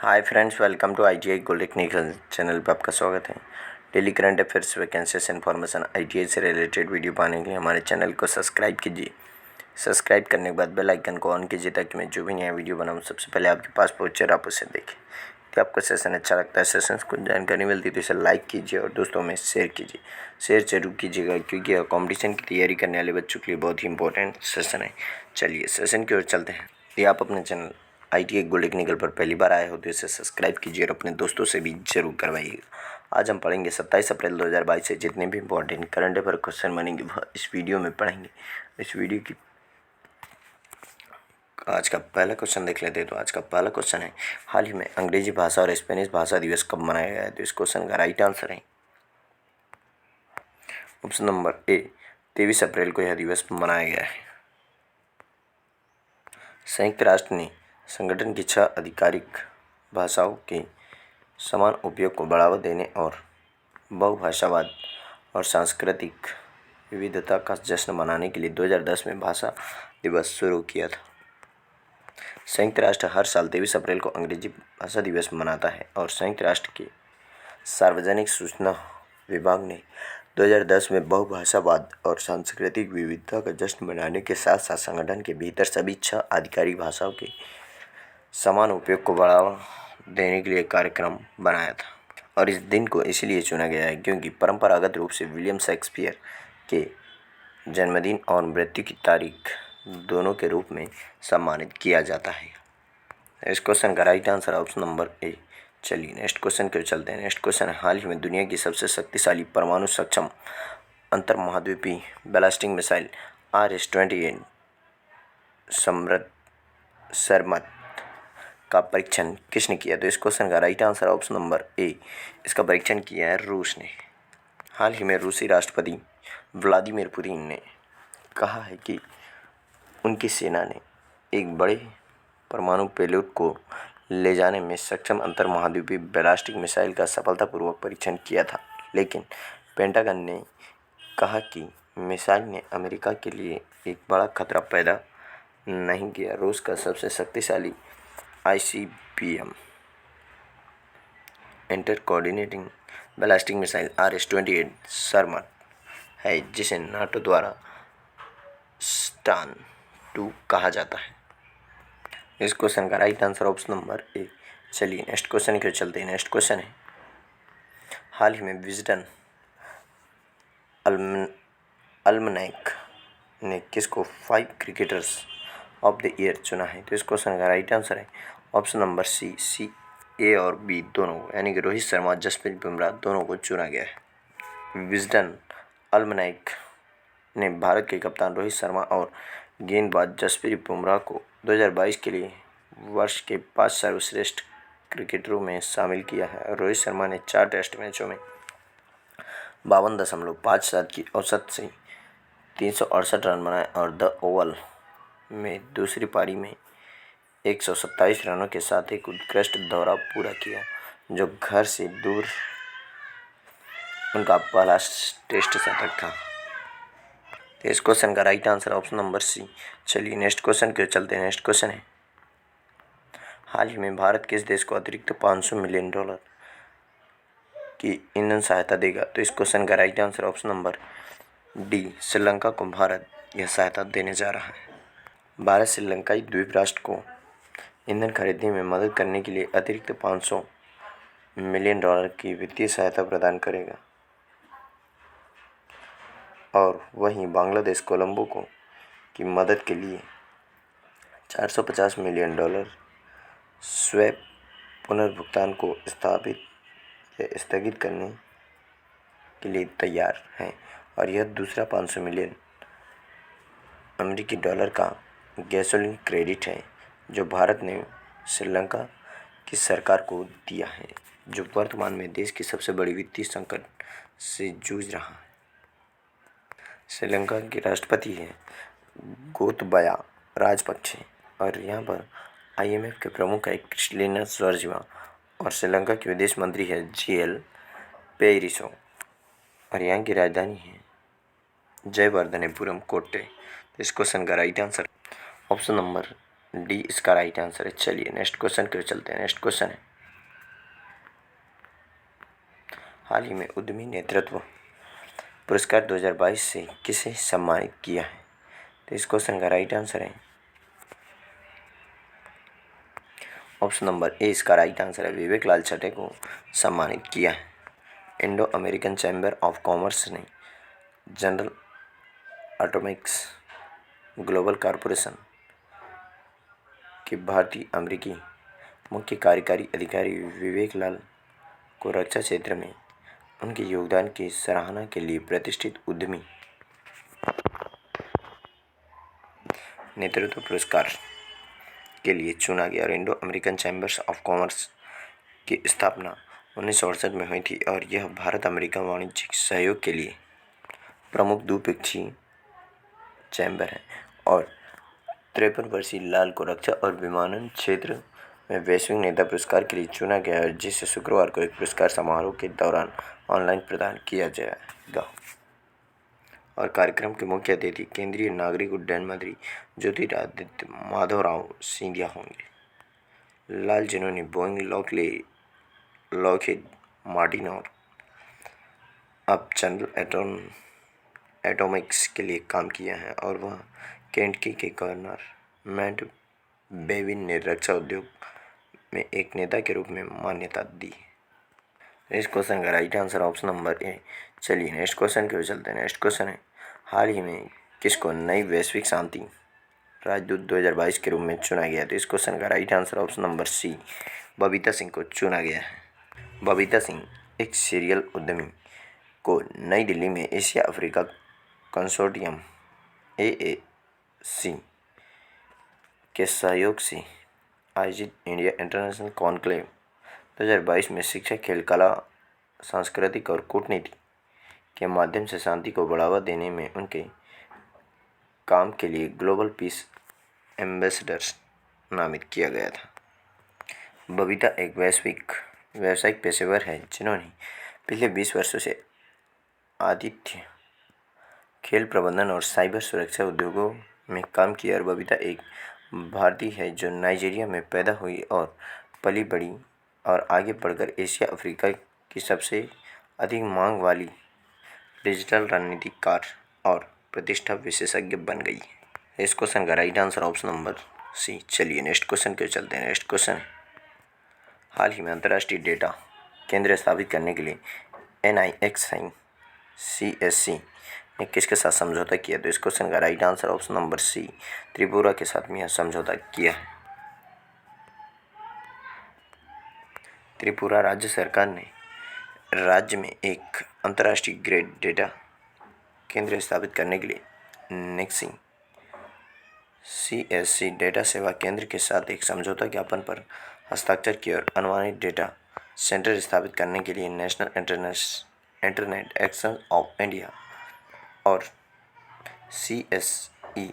Hi friends, welcome to ITI gold technical channel पर आपका स्वागत है। Daily current affairs, vacancies, information ITI से रिलेटेड वीडियो पाने के लिए हमारे चैनल को सब्सक्राइब कीजिए। सब्सक्राइब करने के बाद बेल आइकन को ऑन कीजिए ताकि मैं जो भी नया वीडियो बनाऊँ सबसे पहले आपके पास पहुँचे और आप उसे देखें। यदि आपको सेशन अच्छा लगता है, सेशन को जानकारी मिलती है तो इसे लाइक कीजिए और दोस्तों में शेयर कीजिए। शेयर जरूर कीजिएगा क्योंकि यह कॉम्पिटिशन की तैयारी करने वाले बच्चों के लिए बहुत ही इंपॉर्टेंट सेशन है। चलिए सेशन की ओर चलते हैं। यदि आप अपने चैनल ITI गोल्ड टेक्निकल पर पहली बार आए हो तो इसे सब्सक्राइब कीजिए और अपने दोस्तों से भी जरूर करवाइएगा। आज हम पढ़ेंगे 27 अप्रैल 2022 से जितने भी इंपॉर्टेंट करंट अफेयर क्वेश्चन बनेंगे वह इस वीडियो में पढ़ेंगे। इस वीडियो की आज का पहला क्वेश्चन देख लेते हैं। तो आज का पहला क्वेश्चन है, हाल ही में अंग्रेजी भाषा और स्पेनिश भाषा दिवस कब मनाया गया है? तो इस क्वेश्चन का राइट आंसर है ऑप्शन नंबर ए, 23 अप्रैल को यह दिवस मनाया गया है। संयुक्त राष्ट्र ने संगठन की 6 आधिकारिक भाषाओं के समान उपयोग को बढ़ावा देने और बहुभाषावाद और सांस्कृतिक विविधता का जश्न मनाने के लिए 2010 में भाषा दिवस शुरू किया था। संयुक्त राष्ट्र हर साल 23 अप्रैल को अंग्रेजी भाषा दिवस मनाता है और संयुक्त राष्ट्र के सार्वजनिक सूचना विभाग ने 2010 में बहुभाषावाद और सांस्कृतिक विविधता का जश्न मनाने के साथ साथ संगठन के भीतर सभी 6 आधिकारिक भाषाओं के समान उपयोग को बढ़ावा देने के लिए कार्यक्रम बनाया था। और इस दिन को इसलिए चुना गया है क्योंकि परंपरागत रूप से विलियम शेक्सपियर के जन्मदिन और मृत्यु की तारीख दोनों के रूप में सम्मानित किया जाता है। इस क्वेश्चन का right answer option number A. चलिए नेक्स्ट क्वेश्चन की ओर चलते हैं। नेक्स्ट क्वेश्चन है, हाल ही में दुनिया की सबसे शक्तिशाली परमाणु सक्षम अंतर महाद्वीपीय बैलिस्टिक मिसाइल RS-28 समृद्ध सरमत का परीक्षण किसने किया? तो इस क्वेश्चन का right answer option number A, इसका परीक्षण किया है रूस ने। हाल ही में रूसी राष्ट्रपति व्लादिमीर पुतिन ने कहा है कि उनकी सेना ने एक बड़े परमाणु पेलोड को ले जाने में सक्षम अंतर महाद्वीपीय बैलिस्टिक मिसाइल का सफलतापूर्वक परीक्षण किया था, लेकिन पेंटागन ने कहा कि मिसाइल ने अमेरिका के लिए एक बड़ा खतरा पैदा नहीं किया। रूस का सबसे शक्तिशाली ICBM inter coordinating ballistic missile RS-28 सरमत है, जिसे नाटो द्वारा स्टार्म 2 कहा जाता है। इस क्वेश्चन का right answer option number A. चलिए नेक्स्ट क्वेश्चन की ओर चलते हैं। नेक्स्ट क्वेश्चन है, हाल ही में विजडन अल्मनैक ने किसको 5 क्रिकेटर्स ऑफ द ईयर चुना है? तो इस क्वेश्चन का राइट आंसर है ऑप्शन नंबर सी, ए और बी दोनों, यानी कि रोहित शर्मा, जसप्रीत बुमराह दोनों को चुना गया है। विजडन अल्मनैक ने भारत के कप्तान रोहित शर्मा और गेंदबाज जसप्रीत बुमराह को 2022 के लिए वर्ष के 5 सर्वश्रेष्ठ क्रिकेटरों में शामिल किया है। रोहित शर्मा ने 4 टेस्ट मैचों में 52.57 की औसत से 368 रन बनाए और द ओवल में दूसरी पारी में 127 रनों के साथ एक उत्कृष्ट दौरा पूरा किया, जो घर से दूर उनका पहला टेस्ट शतक था। इस क्वेश्चन का right answer option number C. चलिए नेक्स्ट क्वेश्चन की ओर चलते हैं। नेक्स्ट क्वेश्चन है, हाल ही में भारत किस देश को अतिरिक्त $500 मिलियन की ईंधन सहायता देगा? तो इस क्वेश्चन का right answer option number D, Sri Lanka को भारत यह सहायता देने जा रहा है। भारत श्रीलंकाई द्वीप राष्ट्र को ईंधन खरीदने में मदद करने के लिए अतिरिक्त $500 मिलियन की वित्तीय सहायता प्रदान करेगा और वहीं बांग्लादेश कोलंबो को की मदद के लिए $450 मिलियन स्वैप पुनर्भुगतान को स्थगित करने के लिए तैयार है। और यह दूसरा $500 मिलियन अमेरिकी डॉलर का गैसोलीन क्रेडिट है जो भारत ने श्रीलंका की सरकार को दिया है, जो वर्तमान में देश की सबसे बड़ी वित्तीय संकट से जूझ रहा है। श्रीलंका के राष्ट्रपति हैं गोतबाया राजपक्षे और यहाँ पर IMF के प्रमुख है क्रिस्टलिना जोर्जीवा और श्रीलंका के विदेश मंत्री है GL पेरिसो और यहाँ की राजधानी है जयवर्धनेपुरम कोट्टे। इस क्वेश्चन का right answer option number D इसका राइट आंसर है। चलिए नेक्स्ट क्वेश्चन की ओर चलते हैं। नेक्स्ट क्वेश्चन है, हाल ही में उद्यमी नेतृत्व पुरस्कार 2022 से किसे सम्मानित किया है? तो इस क्वेश्चन का राइट आंसर है ऑप्शन नंबर ए। इसका राइट आंसर है विवेक लाल छठे को सम्मानित किया है। Indo American chamber of commerce ने जनरल एटॉमिक्स ग्लोबल कॉरपोरेशन के भारतीय अमेरिकी मुख्य कार्यकारी अधिकारी विवेक लाल को रक्षा क्षेत्र में उनके योगदान की सराहना के लिए प्रतिष्ठित उद्यमी नेतृत्व पुरस्कार के लिए चुना गया। और Indo American chambers of commerce की स्थापना 1968 में हुई थी और यह भारत अमेरिका वाणिज्यिक सहयोग के लिए प्रमुख द्विपक्षीय चैम्बर है। और 53 वर्षीय लाल को रक्षा और विमानन क्षेत्र में वैश्विक नेता पुरस्कार के लिए चुना गया है, जिसे शुक्रवार को एक पुरस्कार समारोह के दौरान ऑनलाइन प्रदान किया जाएगा। और कार्यक्रम के मुख्य अतिथि केंद्रीय नागरिक उड्डयन मंत्री ज्योतिरादित्य माधवराव सिंधिया होंगे। लाल, जिन्होंने बोइंग, लॉकहीड मार्टिन और अब जनरल एटॉमिक्स के लिए काम किया है, और वह केंटकी के गवर्नर मैट बेविन ने रक्षा उद्योग में एक नेता के रूप में मान्यता दी। इस क्वेश्चन का right answer option number A. चलिए नेक्स्ट क्वेश्चन की ओर चलते हैं। नेक्स्ट क्वेश्चन है, हाल ही में किसको नई वैश्विक शांति राजदूत 2022 के रूप में चुना गया? तो इस क्वेश्चन का right answer option number C, Babita Singh को चुना गया है। बबीता सिंह एक सीरियल उद्यमी को नई दिल्ली में एशिया अफ्रीका कंसोर्टियम AAC के सहयोग से आयोजित इंडिया इंटरनेशनल कॉन्क्लेव 2022 में शिक्षा, खेल, कला, सांस्कृतिक और कूटनीति के माध्यम से शांति को बढ़ावा देने में उनके काम के लिए ग्लोबल पीस एम्बेसडर्स नामित किया गया था। बबीता एक व्यावसायिक पेशेवर है जिन्होंने पिछले 20 वर्षों से आतिथ्य, खेल प्रबंधन और साइबर सुरक्षा उद्योगों में काम किया। और बबीता एक भारतीय है जो नाइजीरिया में पैदा हुई और पली बड़ी और आगे बढ़कर एशिया अफ्रीका की सबसे अधिक मांग वाली डिजिटल रणनीतिकार और प्रतिष्ठा विशेषज्ञ बन गई है। इस क्वेश्चन का right answer option number C. चलिए नेक्स्ट क्वेश्चन के चलते हैं। नेक्स्ट क्वेश्चन, हाल ही में अंतर्राष्ट्रीय डेटा केंद्र स्थापित करने के लिए NIXC ने किसके साथ समझौता किया? तो इस क्वेश्चन का right answer option number C, Tripura के साथ में यह समझौता किया है। त्रिपुरा राज्य सरकार ने राज्य में एक अंतर्राष्ट्रीय ग्रेड डेटा केंद्र स्थापित करने के लिए NIXC CSC डेटा सेवा केंद्र के साथ एक समझौता ज्ञापन पर हस्ताक्षर किए और अनुमानित डेटा सेंटर स्थापित करने के लिए national internet exchange of India और CSE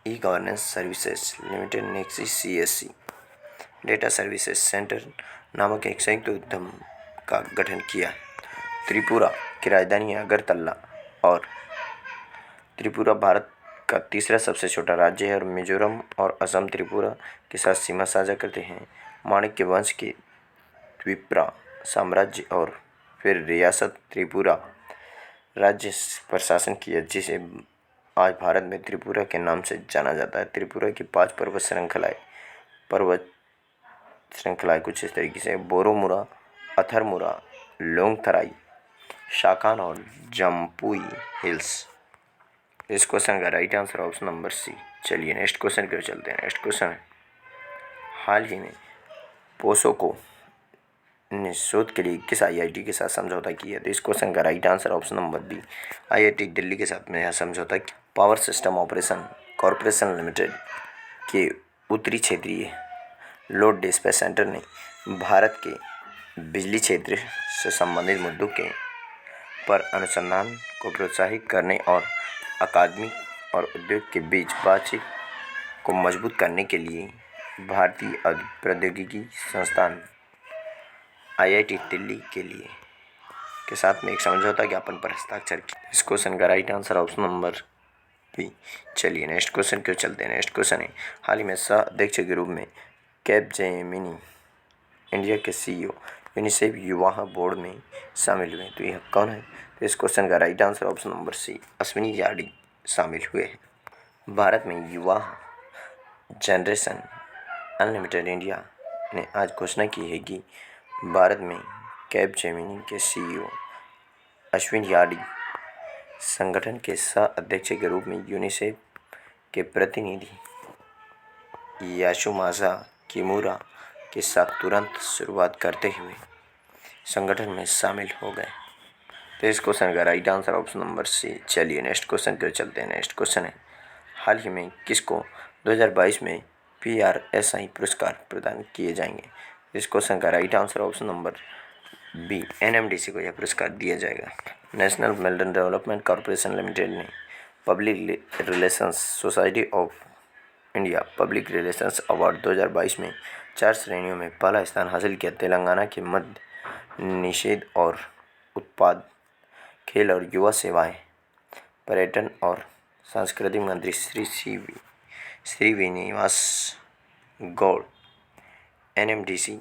e-governance services limited NIXC CSC data services centre नामक एक संयुक्त उद्यम का गठन किया। त्रिपुरा की राजधानी अगरतला और त्रिपुरा भारत का तीसरा सबसे छोटा राज्य है और मिजोरम और असम त्रिपुरा के साथ सीमा साझा करते हैं। माणिक्य वंश के त्रिपुरा साम्राज्य और फिर रियासत त्रिपुरा राज्य पर शासन किया, जिसे आज भारत में त्रिपुरा के नाम से जाना जाता है। त्रिपुरा की 5 पर्वत श्रृंखलाएं कुछ इस तरीके से बोरोमुरा, अथरमुरा, लोंगथराई, शाखान और जम्पुई हिल्स। इस क्वेश्चन का right answer option number C. चलिए नेक्स्ट क्वेश्चन की ओर चलते हैं। नेक्स्ट क्वेश्चन है, हाल ही में पोसोको ने शोध के लिए किस IIT के साथ समझौता किया? तो इस क्वेश्चन का right answer option number B, IIT Delhi के साथ में यह समझौता किया। Power system operation corporation limited के उत्तरी क्षेत्रीय लोड डिस्पैच सेंटर ने भारत के बिजली क्षेत्र से संबंधित मुद्दों के पर अनुसंधान को प्रोत्साहित करने और अकादमिक और उद्योग के बीच बातचीत को मजबूत करने के लिए भारतीय प्रौद्योगिकी संस्थान IIT दिल्ली के साथ में एक समझौता ज्ञापन पर हस्ताक्षर किया। इस क्वेश्चन का right answer option number B. चलिए नेक्स्ट क्वेश्चन क्यों चलते हैं। नेक्स्ट क्वेश्चन है, हाल ही में सह अध्यक्ष के रूप में कैपजेमिनी इंडिया के CEO यूनिसेफ युवा बोर्ड में शामिल हुए। तो यह कौन है? तो इस क्वेश्चन का right answer option number C, Ashwini Yadi शामिल हुए हैं। भारत में युवा जनरेशन अनलिमिटेड इंडिया ने आज घोषणा की है कि भारत में कैपजेमिनी के सीईओ अश्विनी याडी संगठन के सह अध्यक्ष के रूप में यूनिसेफ के प्रतिनिधि यासुमासा किमुरा के साथ तुरंत शुरुआत करते हुए संगठन में शामिल हो गए। तो इस क्वेश्चन का right answer option number C. चलिए नेक्स्ट क्वेश्चन की ओर चलते हैं। नेक्स्ट क्वेश्चन है, हाल ही में किसको 2022 में PRSI पुरस्कार प्रदान किए जाएंगे? इस क्वेश्चन का right answer option number B, NMDC को यह पुरस्कार दिया जाएगा। National mineral development corporation limited ने public relations society of India public relations award 2022 में 4 श्रेणियों में पहला स्थान हासिल किया। तेलंगाना के मध्य निषेध और उत्पाद, खेल और युवा सेवाएं, पर्यटन और सांस्कृतिक मंत्री श्री विनिवास गौड़, NMDC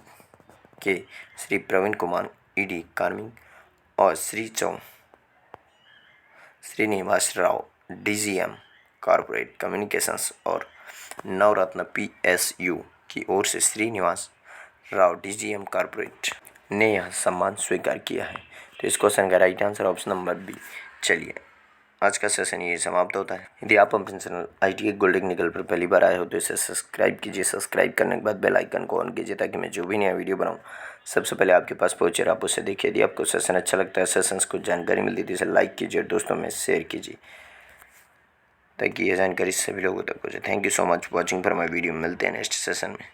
के श्री प्रवीण कुमार ED कार्मिक और Srinivas Rao DGM corporate communications और नवरत्न PSU की ओर से श्रीनिवास राव DGM कॉर्पोरेट ने यह सम्मान स्वीकार किया है। तो इस क्वेश्चन का right answer option number B. चलिए आज का सेशन ये समाप्त होता है। यदि आप अपने चैनल ITA गोल्ड टेक्निकल पर पहली बार आए हो तो इसे सब्सक्राइब कीजिए। सब्सक्राइब करने के बाद बेल आइकन को ऑन कीजिए ताकि मैं जो भी नया वीडियो बनाऊं सबसे पहले आपके पास पहुंचे और आप उसे देखिए। यदि आपको सेशन अच्छा लगता है, सेशंस को जानकारी मिलती है तो इसे लाइक कीजिए और दोस्तों में शेयर कीजिए ताकि यह जानकारी सभी लोगों तक पहुंचे। Thank you so much watching for my video. मिलते हैं नेक्स्ट सेशन में।